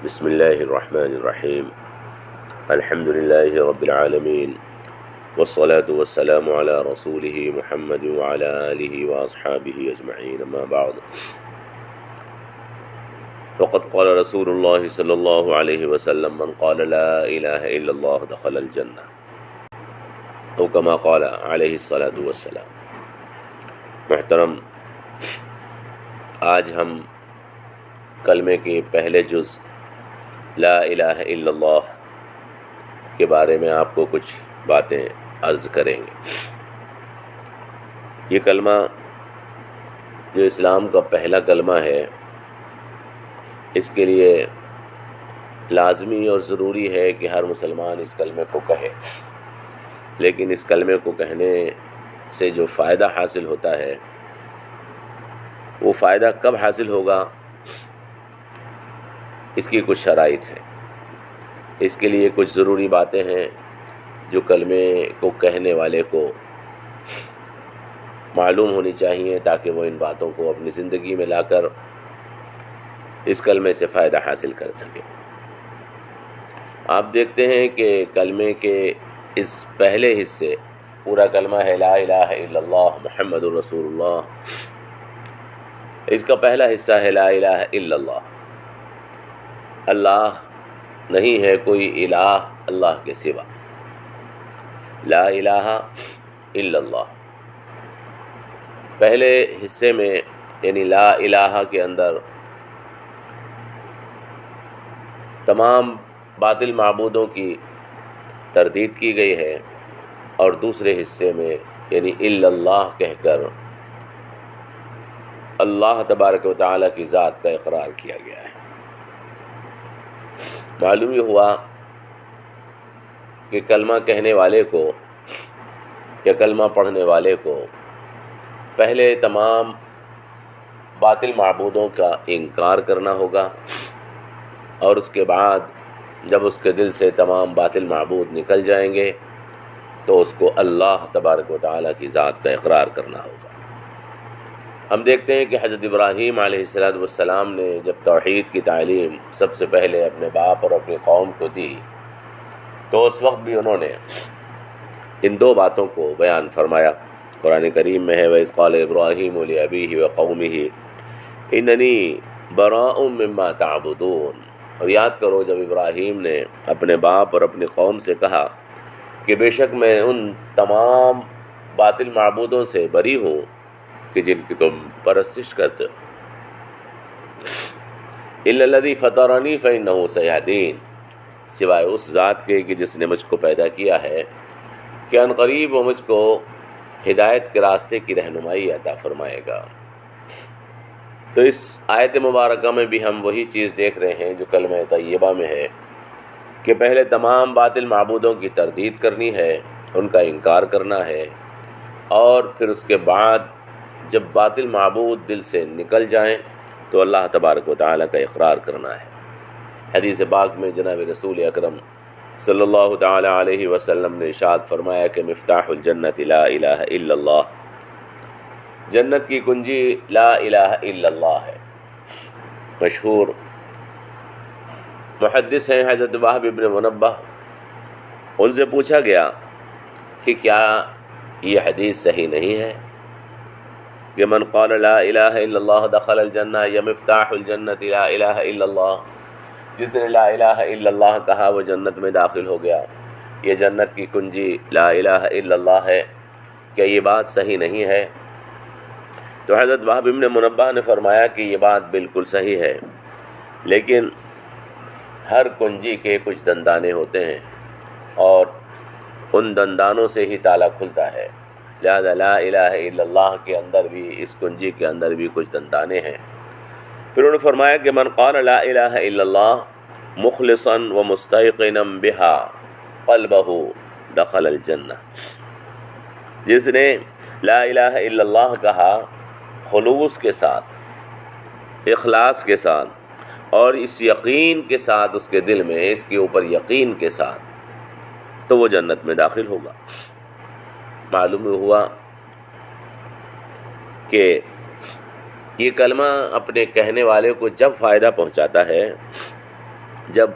بسم الله الرحمن الرحيم. الحمد لله رب العالمين، والصلاة والسلام على رسوله محمد وعلى آله وأصحابه أجمعين، أما بعد. وقد قال رسول الله صلى الله عليه وسلم: من قال لا إله إلا الله دخل الجنة، أو كما قال عليه الصلاة والسلام. محترم، آج ہم کلمے کے پہلے جز لا الہ الا اللہ کے بارے میں آپ کو کچھ باتیں عرض کریں گے۔ یہ کلمہ جو اسلام کا پہلا کلمہ ہے، اس کے لیے لازمی اور ضروری ہے کہ ہر مسلمان اس کلمے کو کہے، لیکن اس کلمے کو کہنے سے جو فائدہ حاصل ہوتا ہے، وہ فائدہ کب حاصل ہوگا، اس کی کچھ شرائط ہیں۔ اس کے لیے کچھ ضروری باتیں ہیں جو کلمے کو کہنے والے کو معلوم ہونی چاہیے، تاکہ وہ ان باتوں کو اپنی زندگی میں لا کر اس کلمے سے فائدہ حاصل کر سکے۔ آپ دیکھتے ہیں کہ کلمے کے اس پہلے حصے، پورا کلمہ ہے لا الہ الا اللہ محمد الرسول اللہ، اس کا پہلا حصہ ہے لا الہ الا اللہ۔ اللہ نہیں ہے کوئی الہ اللہ کے سوا، لا الہ الا اللہ۔ پہلے حصے میں یعنی لا الہ کے اندر تمام باطل معبودوں کی تردید کی گئی ہے، اور دوسرے حصے میں یعنی الا اللہ کہہ کر اللہ تبارک و تعالیٰ کی ذات کا اقرار کیا گیا ہے۔ معلوم یہ ہوا کہ کلمہ کہنے والے کو یا کلمہ پڑھنے والے کو پہلے تمام باطل معبودوں کا انکار کرنا ہوگا، اور اس کے بعد جب اس کے دل سے تمام باطل معبود نکل جائیں گے تو اس کو اللہ تبارک و تعالیٰ کی ذات کا اقرار کرنا ہوگا۔ ہم دیکھتے ہیں کہ حضرت ابراہیم علیہ السلام نے جب توحید کی تعلیم سب سے پہلے اپنے باپ اور اپنی قوم کو دی، تو اس وقت بھی انہوں نے ان دو باتوں کو بیان فرمایا۔ قرآن کریم میں ہے وَإِذْ قَالَ إِبْرَاهِيمُ لِأَبِيهِ وَقَوْمِهِ إِنَّنِي بَرَاءٌ مِّمَّا تَعْبُدُونَ۔ اور یاد کرو جب ابراہیم نے اپنے باپ اور اپنی قوم سے کہا کہ بے شک میں ان تمام باطل معبودوں سے بری ہوں کہ جن کی تم پرستش کرتے ہو، إِلَّا الَّذِي فَطَرَنِي فَإِنَّهُ سَيَهْدِينِ، سوائے اس ذات کے کہ جس نے مجھ کو پیدا کیا ہے کہ ان قریب وہ مجھ کو ہدایت کے راستے کی رہنمائی عطا فرمائے گا۔ تو اس آیت مبارکہ میں بھی ہم وہی چیز دیکھ رہے ہیں جو کلمہ طیبہ میں ہے، کہ پہلے تمام باطل معبودوں کی تردید کرنی ہے، ان کا انکار کرنا ہے، اور پھر اس کے بعد جب باطل معبود دل سے نکل جائیں تو اللہ تبارک و تعالیٰ کا اقرار کرنا ہے۔ حدیث پاک میں جناب رسول اکرم صلی اللہ تعالی علیہ وسلم نے ارشاد فرمایا کہ مفتاح الجنت لا الہ الا اللہ، جنت کی کنجی لا الہ الا اللہ ہے۔ مشہور محدث ہیں حضرت وہب ابن منبہ، ان سے پوچھا گیا کہ کیا یہ حدیث صحیح نہیں ہے کہ من قال لا الہ الا اللہ دخل الجنہ، یا مفتاح الجنت لا الہ الا اللہ، جس نے لا الہ الا اللہ کہا وہ جنت میں داخل ہو گیا، یہ جنت کی کنجی لا الہ الا اللہ ہے، کیا یہ بات صحیح نہیں ہے؟ تو حضرت وہب ابن منبہ نے فرمایا کہ یہ بات بالکل صحیح ہے، لیکن ہر کنجی کے کچھ دندانے ہوتے ہیں، اور ان دندانوں سے ہی تالا کھلتا ہے، لہذا لا الہ الا اللہ کے اندر بھی، اس کنجی کے اندر بھی کچھ دندانے ہیں۔ پھر انہوں نے فرمایا کہ من قال لا الہ الا اللہ مخلصا ومستيقنا بها قلبه دخل الجنہ، جس نے لا الہ الا اللہ کہا خلوص کے ساتھ، اخلاص کے ساتھ، اور اس یقین کے ساتھ، اس کے دل میں اس کے اوپر یقین کے ساتھ، تو وہ جنت میں داخل ہوگا۔ معلوم ہوا کہ یہ کلمہ اپنے کہنے والے کو جب فائدہ پہنچاتا ہے جب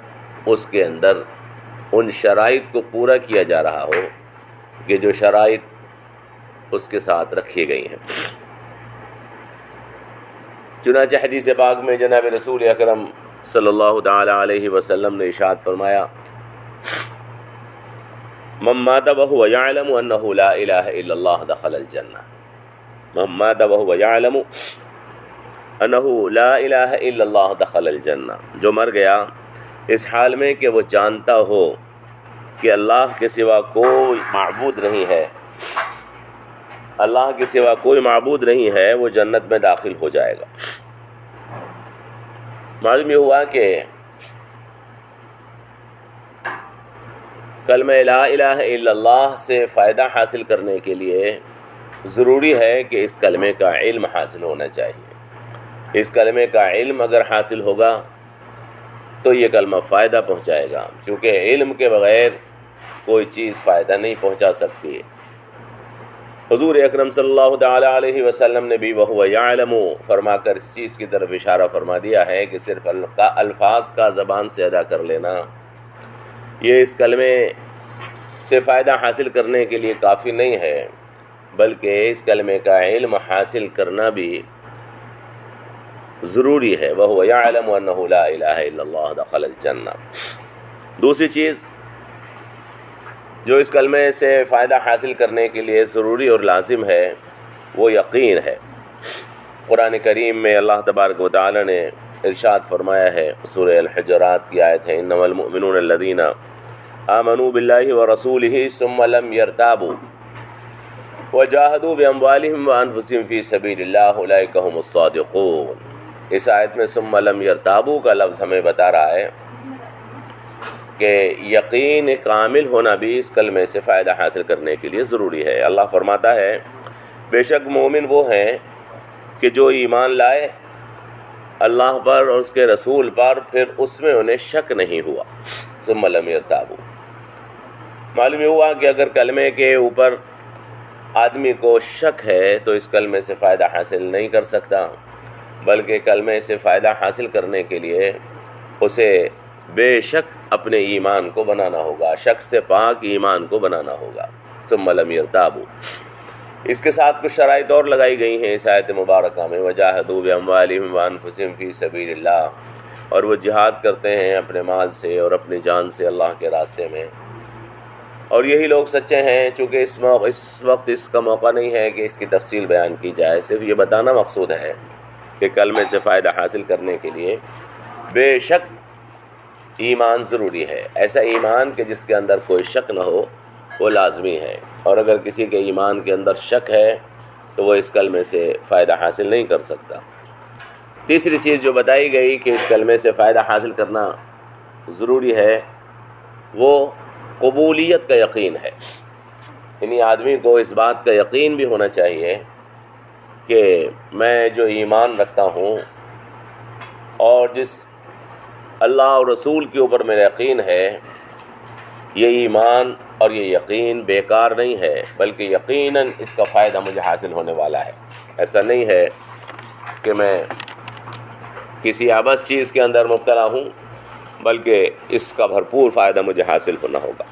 اس کے اندر ان شرائط کو پورا کیا جا رہا ہو کہ جو شرائط اس کے ساتھ رکھی گئی ہیں۔ چنانچہ حدیث پاک میں جناب رسول اکرم صلی اللہ تعالی علیہ وسلم نے ارشاد فرمایا، من مات وهو يعلم انه لا الہ الا اللہ دخل الجنہ، من مات وهو يعلم انه لا الہ الا اللہ دخل الجنہ، جو مر گیا اس حال میں کہ وہ جانتا ہو کہ اللہ کے سوا کوئی معبود نہیں ہے، اللہ کے سوا کوئی معبود نہیں ہے، وہ جنت میں داخل ہو جائے گا۔ معلوم یہ ہوا کہ کلمہ لا الہ الا اللہ سے فائدہ حاصل کرنے کے لیے ضروری ہے کہ اس کلمے کا علم حاصل ہونا چاہیے۔ اس کلمے کا علم اگر حاصل ہوگا تو یہ کلمہ فائدہ پہنچائے گا، کیونکہ علم کے بغیر کوئی چیز فائدہ نہیں پہنچا سکتی۔ حضور اکرم صلی اللہ تعالی علیہ وسلم نے بھی وَهُوَ يَعْلَمُ فرما کر اس چیز کی طرف اشارہ فرما دیا ہے کہ صرف الفاظ کا زبان سے ادا کر لینا یہ اس کلمے سے فائدہ حاصل کرنے کے لیے کافی نہیں ہے، بلکہ اس کلمے کا علم حاصل کرنا بھی ضروری ہے۔ وَهُوَ يَعْلَمُ أَنَّهُ لَا إِلَهَ إِلَّا اللَّهُ دَخَلَ الْجَنَّةَ۔ دوسری چیز جو اس کلمے سے فائدہ حاصل کرنے کے لیے ضروری اور لازم ہے وہ یقین ہے۔ قرآن کریم میں اللہ تبارک و تعالی نے ارشاد فرمایا ہے، سورہ الحجرات کی آیت ہے، انما المؤمنون الذین آمنوا باللہ ورسولہ ثم لم يرتابوا وجاہدوا باموالہم وانفسہم فی سبیل اللہ اولئک هم الصادقون۔ اس آیت میں ثم لم يرتابوا کا لفظ ہمیں بتا رہا ہے کہ یقین کامل ہونا بھی اس کلمے سے فائدہ حاصل کرنے کے لیے ضروری ہے۔ اللہ فرماتا ہے، بے شک مومن وہ ہیں کہ جو ایمان لائے اللہ پر اور اس کے رسول پر، پھر اس میں انہیں شک نہیں ہوا۔ ثم لم يرتابوا، معلوم ہوا کہ اگر کلمے کے اوپر آدمی کو شک ہے تو اس کلمے سے فائدہ حاصل نہیں کر سکتا، بلکہ کلمے سے فائدہ حاصل کرنے کے لیے اسے بے شک اپنے ایمان کو بنانا ہوگا، شک سے پاک ایمان کو بنانا ہوگا۔ ثم لم يرتابوا، اس کے ساتھ کچھ شرائط اور لگائی گئی ہیں اس آیت مبارکہ میں، وجاہدوا باموالہم وانفسہم فی سبیل اللہ، اور وہ جہاد کرتے ہیں اپنے مال سے اور اپنی جان سے اللہ کے راستے میں، اور یہی لوگ سچے ہیں۔ چونکہ اس وقت اس کا موقع نہیں ہے کہ اس کی تفصیل بیان کی جائے، صرف یہ بتانا مقصود ہے کہ کلمے سے فائدہ حاصل کرنے کے لیے بے شک ایمان ضروری ہے۔ ایسا ایمان کہ جس کے اندر کوئی شک نہ ہو وہ لازمی ہے، اور اگر کسی کے ایمان کے اندر شک ہے تو وہ اس کلمے سے فائدہ حاصل نہیں کر سکتا۔ تیسری چیز جو بتائی گئی کہ اس کلمے سے فائدہ حاصل کرنا ضروری ہے وہ قبولیت کا یقین ہے، یعنی آدمی کو اس بات کا یقین بھی ہونا چاہیے کہ میں جو ایمان رکھتا ہوں اور جس اللہ اور رسول کے اوپر میرا یقین ہے، یہ ایمان اور یہ یقین بیکار نہیں ہے، بلکہ یقیناً اس کا فائدہ مجھے حاصل ہونے والا ہے۔ ایسا نہیں ہے کہ میں کسی عبث چیز کے اندر مبتلا ہوں، بلکہ اس کا بھرپور فائدہ مجھے حاصل ہونا ہوگا۔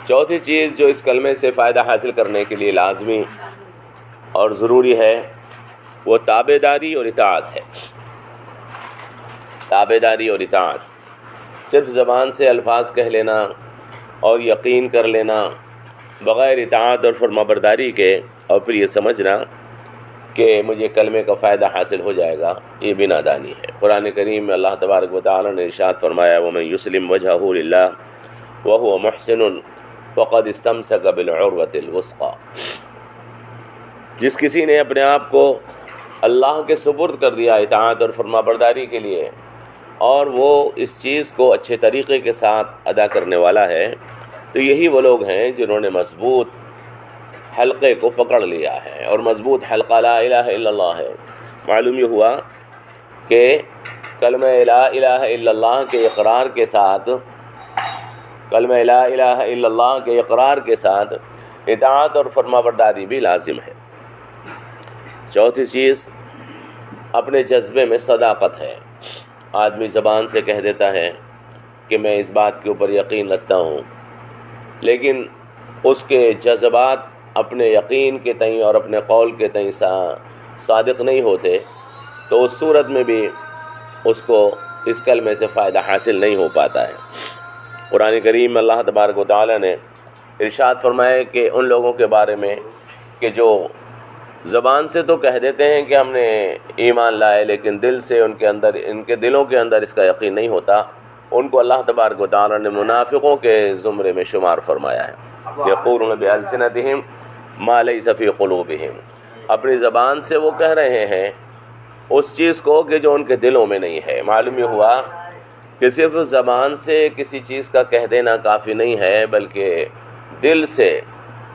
چوتھی چیز جو اس کلمے سے فائدہ حاصل کرنے کے لیے لازمی اور ضروری ہے وہ تابعداری اور اطاعت ہے۔ تابعداری اور اطاعت، صرف زبان سے الفاظ کہہ لینا اور یقین کر لینا بغیر اطاعت اور فرمانبرداری کے، اور پھر یہ سمجھنا کہ مجھے کلمے کا فائدہ حاصل ہو جائے گا، یہ بھی نادانی ہے۔ قرآن کریم میں اللہ تبارک و تعالی نے ارشاد فرمایا، وَمَن يُسْلِمْ وَجْهَهُ لِلَّهِ وَهُوَ مُحْسِنٌ فَقَدِ اسْتَمْسَكَ بِالْعُرْوَةِ الْوُثْقَىٰ، جس کسی نے اپنے آپ کو اللہ کے سپرد کر دیا اطاعت اور فرمانبرداری کے لیے، اور وہ اس چیز کو اچھے طریقے کے ساتھ ادا کرنے والا ہے، تو یہی وہ لوگ ہیں جنہوں نے مضبوط حلقے کو پکڑ لیا ہے، اور مضبوط حلقہ لا الہ الا اللہ ہے۔ معلوم یہ ہوا کہ کلمہ لا الہ الا اللہ کے اقرار کے ساتھ، کلمہ لا الہ الا اللہ کے اقرار کے ساتھ اطاعت اور فرمانبرداری بھی لازم ہے۔ چوتھی چیز اپنے جذبے میں صداقت ہے۔ آدمی زبان سے کہہ دیتا ہے کہ میں اس بات کے اوپر یقین رکھتا ہوں، لیکن اس کے جذبات اپنے یقین کے تئیں اور اپنے قول کے تئیں صادق نہیں ہوتے، تو اس صورت میں بھی اس کو اس کلمے سے فائدہ حاصل نہیں ہو پاتا ہے۔ قرآن کریم میں اللہ تبارک و تعالیٰ نے ارشاد فرمایا کہ ان لوگوں کے بارے میں کہ جو زبان سے تو کہہ دیتے ہیں کہ ہم نے ایمان لائے، لیکن دل سے ان کے دلوں کے اندر اس کا یقین نہیں ہوتا، ان کو اللہ تبارک و تعالیٰ نے منافقوں کے زمرے میں شمار فرمایا ہے۔ یقولون بألسنتہم ما لیس فی قلوبہم، اپنی زبان سے وہ کہہ رہے ہیں اس چیز کو کہ جو ان کے دلوں میں نہیں ہے۔ معلوم یہ ہوا کہ صرف زبان سے کسی چیز کا کہہ دینا کافی نہیں ہے، بلکہ دل سے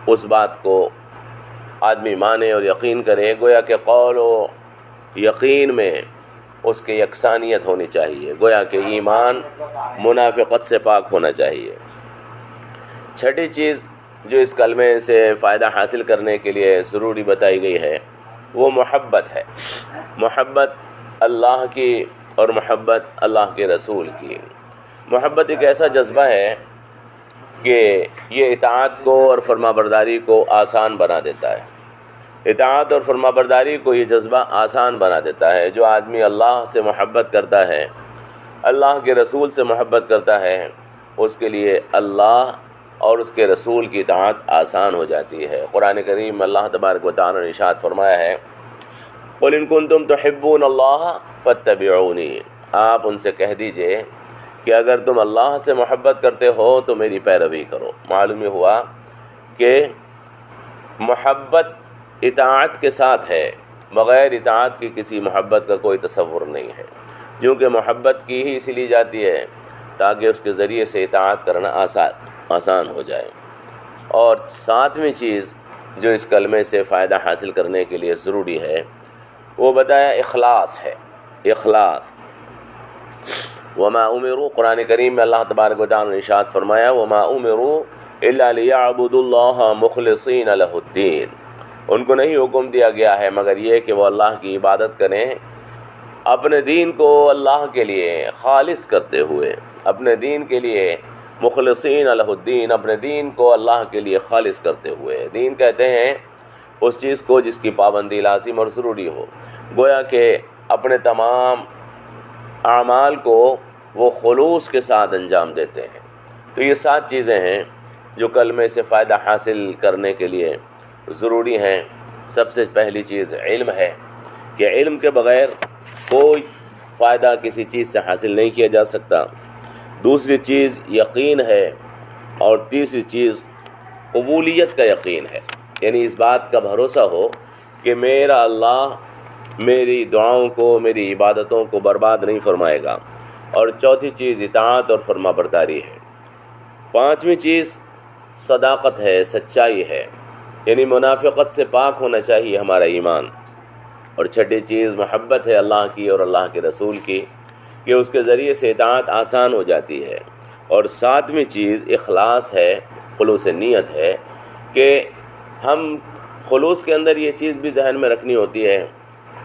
اس بات کو آدمی مانے اور یقین کرے، گویا کہ قول و یقین میں اس کی یکسانیت ہونی چاہیے، گویا کہ ایمان منافقت سے پاک ہونا چاہیے۔ چھٹی چیز جو اس کلمے سے فائدہ حاصل کرنے کے لیے ضروری بتائی گئی ہے وہ محبت ہے، محبت اللہ کی اور محبت اللہ کے رسول کی۔ محبت ایک ایسا جذبہ ہے کہ یہ اطاعت کو اور فرمانبرداری کو آسان بنا دیتا ہے۔ اطاعت اور فرمانبرداری کو یہ جذبہ آسان بنا دیتا ہے۔ جو آدمی اللہ سے محبت کرتا ہے، اللہ کے رسول سے محبت کرتا ہے، اس کے لیے اللہ اور اس کے رسول کی اطاعت آسان ہو جاتی ہے۔ قرآن کریم میں اللہ تبارک و تعالیٰ نے ارشاد فرمایا ہے قُلْ إِن كُنتُمْ تُحِبُّونَ اللَّهَ فَاتَّبِعُونِي، آپ ان سے کہہ دیجئے کہ اگر تم اللہ سے محبت کرتے ہو تو میری پیروی کرو۔ معلوم یہ ہوا کہ محبت اطاعت کے ساتھ ہے، بغیر اطاعت کی کسی محبت کا کوئی تصور نہیں ہے، کیونکہ محبت کی ہی اس لیے جاتی ہے تاکہ اس کے ذریعے سے اطاعت کرنا آسان ہو جائے۔ اور ساتویں چیز جو اس کلمے سے فائدہ حاصل کرنے کے لیے ضروری ہے وہ بتایا اخلاص ہے۔ اخلاص، وما امروا، قرآن کریم میں اللہ تبارک و تعالیٰ نے ارشاد فرمایا وما امروا الا لیعبدوا اللہ مخلصین لہ الدین، ان کو نہیں حکم دیا گیا ہے مگر یہ کہ وہ اللہ کی عبادت کریں اپنے دین کو اللہ کے لیے خالص کرتے ہوئے، اپنے دین کے لیے مخلصین لہ الدین، اپنے دین کو اللہ کے لیے خالص کرتے ہوئے۔ دین کہتے ہیں اس چیز کو جس کی پابندی لازم اور ضروری ہو، گویا کہ اپنے تمام اعمال کو وہ خلوص کے ساتھ انجام دیتے ہیں۔ تو یہ 7 چیزیں ہیں جو کلمے سے فائدہ حاصل کرنے کے لیے ضروری ہیں۔ سب سے پہلی چیز علم ہے کہ علم کے بغیر کوئی فائدہ کسی چیز سے حاصل نہیں کیا جا سکتا۔ دوسری چیز یقین ہے، اور تیسری چیز قبولیت کا یقین ہے، یعنی اس بات کا بھروسہ ہو کہ میرا اللہ میری دعاؤں کو، میری عبادتوں کو برباد نہیں فرمائے گا۔ اور چوتھی چیز اطاعت اور فرمانبرداری ہے۔ پانچویں چیز صداقت ہے، سچائی ہے، یعنی منافقت سے پاک ہونا چاہیے ہمارا ایمان۔ اور چھٹی چیز محبت ہے اللہ کی اور اللہ کے رسول کی، کہ اس کے ذریعے سے اطاعت آسان ہو جاتی ہے۔ اور ساتویں چیز اخلاص ہے، خلوص نیت ہے، کہ ہم خلوص کے اندر یہ چیز بھی ذہن میں رکھنی ہوتی ہے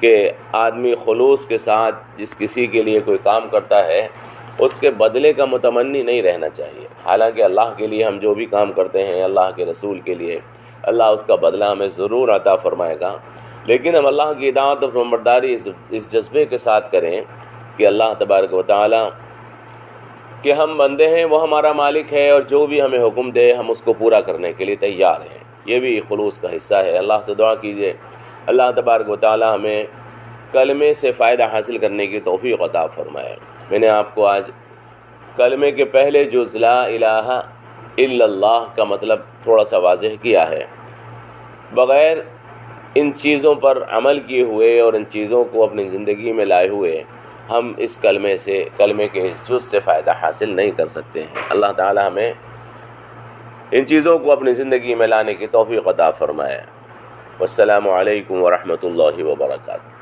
کہ آدمی خلوص کے ساتھ جس کسی کے لیے کوئی کام کرتا ہے اس کے بدلے کا متمنی نہیں رہنا چاہیے۔ حالانکہ اللہ کے لیے ہم جو بھی کام کرتے ہیں، اللہ کے رسول کے لیے، اللہ اس کا بدلہ ہمیں ضرور عطا فرمائے گا، لیکن ہم اللہ کی اطاعت اور فرمانبرداری اس جذبے کے ساتھ کریں کہ اللہ تبارک و تعالیٰ کہ ہم بندے ہیں، وہ ہمارا مالک ہے، اور جو بھی ہمیں حکم دے ہم اس کو پورا کرنے کے لیے تیار ہیں۔ یہ بھی خلوص کا حصہ ہے۔ اللہ سے دعا کیجئے اللہ تبارک و تعالیٰ ہمیں کلمے سے فائدہ حاصل کرنے کی توفیق عطا فرمائے۔ میں نے آپ کو آج کلمے کے پہلے جز لا الہ الا اللہ کا مطلب تھوڑا سا واضح کیا ہے۔ بغیر ان چیزوں پر عمل کیے ہوئے اور ان چیزوں کو اپنی زندگی میں لائے ہوئے ہم اس کلمے کے اس جز سے فائدہ حاصل نہیں کر سکتے ہیں۔ اللہ تعالی ہمیں ان چیزوں کو اپنی زندگی میں لانے کی توفیق عطا فرمائے۔ والسلام علیکم ورحمۃ اللہ وبرکاتہ۔